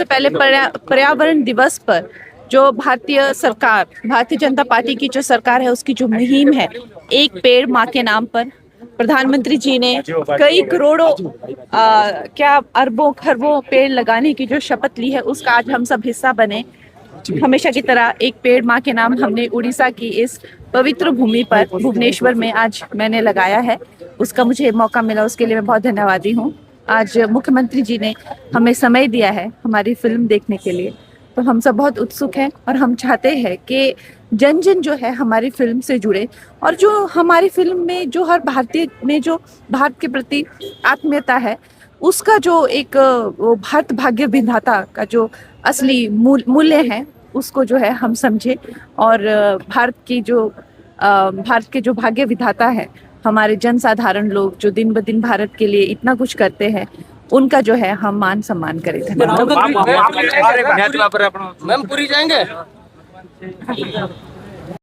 सबसे पहले पर्यावरण दिवस पर जो भारतीय जनता पार्टी की जो सरकार है उसकी जो मुहिम है, एक पेड़ माँ के नाम पर, प्रधानमंत्री जी ने कई करोड़ों क्या अरबों खरबों पेड़ लगाने की जो शपथ ली है, उसका आज हम सब हिस्सा बने। हमेशा की तरह एक पेड़ माँ के नाम हमने उड़ीसा की इस पवित्र भूमि पर भुवनेश्वर में आज मैंने लगाया है। उसका मुझे मौका मिला, उसके लिए मैं बहुत धन्यवादी हूँ। आज मुख्यमंत्री जी ने हमें समय दिया है हमारी फिल्म देखने के लिए, तो हम सब बहुत उत्सुक हैं और हम चाहते हैं कि जन जन जो है हमारी फिल्म से जुड़े, और जो हमारी फिल्म में जो हर भारतीय में जो भारत के प्रति आत्मीयता है, उसका जो एक वो भारत भाग्य विधाता का जो असली मूल्य है, उसको जो है हम समझे। और भारत के जो भाग्य विधाता है, हमारे जनसाधारण लोग जो दिन ब दिन भारत के लिए इतना कुछ करते हैं, उनका जो है हम मान सम्मान करें। मैम पूरी जाएंगे।